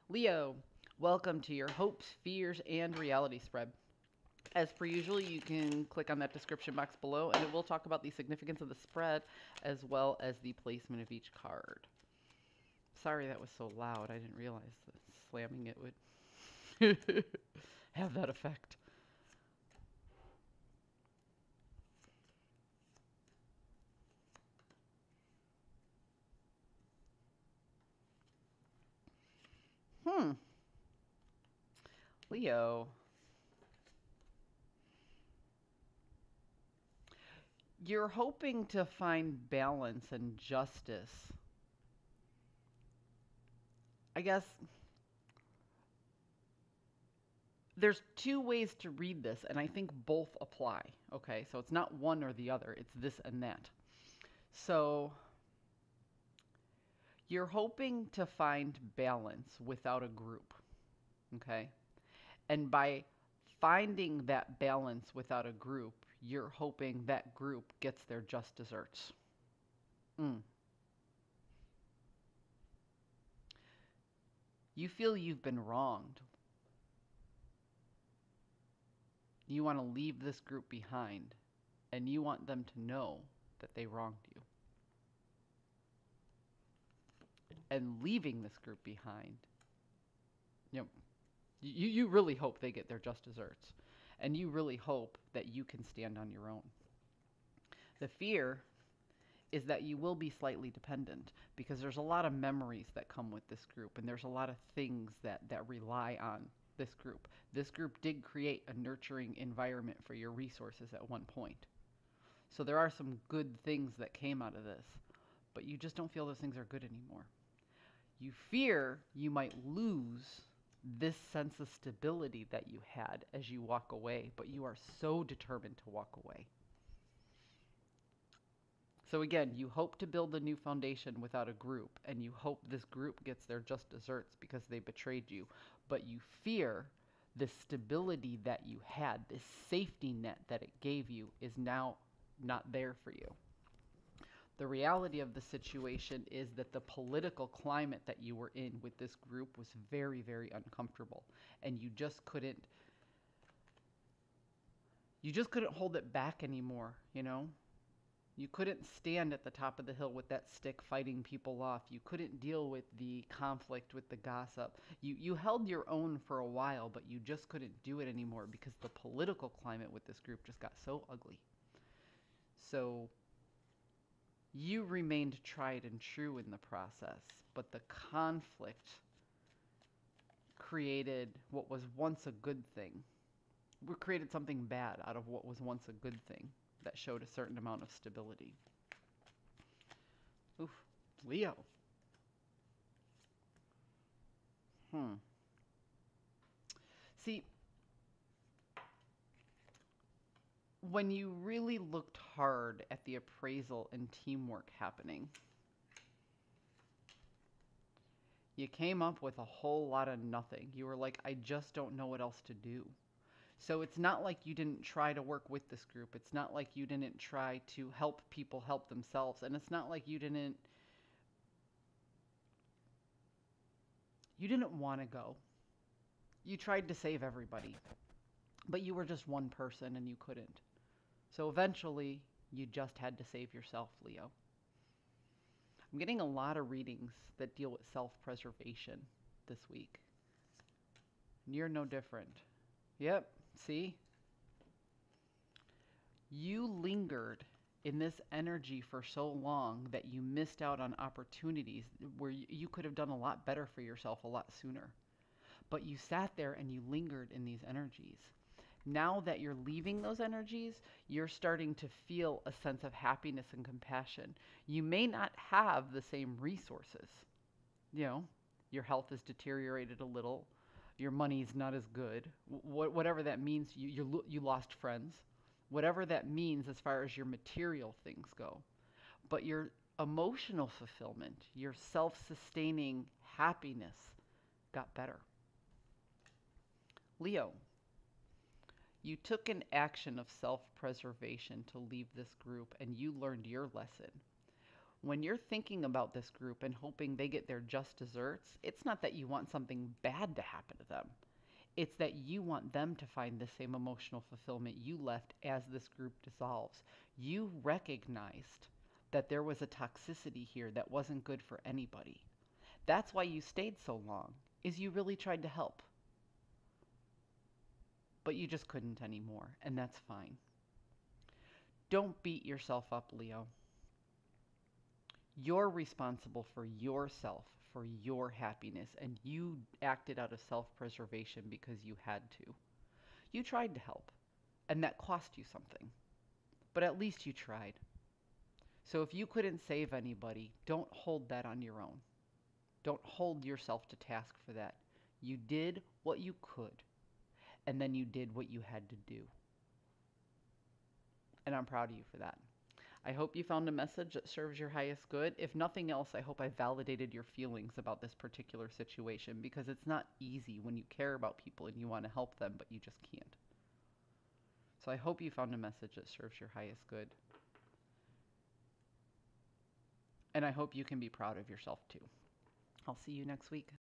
Leo, welcome to your hopes, fears, and reality spread. As per usual, you can click on that description box below and it will talk about the significance of the spread as well as the placement of each card. Sorry that was so loud. I didn't realize that slamming it would have that effect. Hmm. Leo, you're hoping to find balance and justice. I guess there's two ways to read this, and I think both apply. Okay, so it's not one or the other, it's this and that. So you're hoping to find balance without a group. Okay, and by finding that balance without a group, you're hoping that group gets their just desserts. Mm. You feel you've been wronged. You want to leave this group behind, and you want them to know that they wronged you. And leaving this group behind, you know, you really hope they get their just desserts. And you really hope that you can stand on your own. The fear is that you will be slightly dependent because there's a lot of memories that come with this group and there's a lot of things that rely on this group. This group did create a nurturing environment for your resources at one point. So there are some good things that came out of this, but you just don't feel those things are good anymore. You fear you might lose this sense of stability that you had as you walk away, but you are so determined to walk away. So again, you hope to build a new foundation without a group, and you hope this group gets their just desserts because they betrayed you, but you fear the stability that you had, this safety net that it gave you, is now not there for you. The reality of the situation is that the political climate that you were in with this group was very, very uncomfortable, and you just couldn't hold it back anymore, you know? You couldn't stand at the top of the hill with that stick fighting people off. You couldn't deal with the conflict, with the gossip. You held your own for a while, but you just couldn't do it anymore because the political climate with this group just got so ugly. So you remained tried and true in the process, but the conflict created what was once a good thing. We created something bad out of what was once a good thing that showed a certain amount of stability. Oof, Leo. Hmm. See, when you really looked hard at the appraisal and teamwork happening, you came up with a whole lot of nothing. You were like, I just don't know what else to do. So it's not like you didn't try to work with this group. It's not like you didn't try to help people help themselves. And it's not like you didn't want to go. You tried to save everybody, but you were just one person and you couldn't. So eventually, you just had to save yourself, Leo. I'm getting a lot of readings that deal with self-preservation this week. And you're no different. Yep, see? You lingered in this energy for so long that you missed out on opportunities where you could have done a lot better for yourself a lot sooner. But you sat there and you lingered in these energies. Now that you're leaving those energies, you're starting to feel a sense of happiness and compassion. You may not have the same resources. You know, your health has deteriorated a little. Your money's not as good. Whatever that means, you lost friends. Whatever that means as far as your material things go. But your emotional fulfillment, your self-sustaining happiness got better. Leo, you took an action of self preservation to leave this group and you learned your lesson. when you're thinking about this group and hoping they get their just desserts, it's not that you want something bad to happen to them. It's that you want them to find the same emotional fulfillment you left as this group dissolves. You recognized that there was a toxicity here that wasn't good for anybody. That's why you stayed so long, is you really tried to help. But you just couldn't anymore, and that's fine. Don't beat yourself up, Leo. You're responsible for yourself, for your happiness, and you acted out of self-preservation because you had to. You tried to help, and that cost you something. But at least you tried. So if you couldn't save anybody, don't hold that on your own. Don't hold yourself to task for that. You did what you could, and then you did what you had to do. And I'm proud of you for that. I hope you found a message that serves your highest good. If nothing else, I hope I validated your feelings about this particular situation, because it's not easy when you care about people and you want to help them, but you just can't. So I hope you found a message that serves your highest good. And I hope you can be proud of yourself too. I'll see you next week.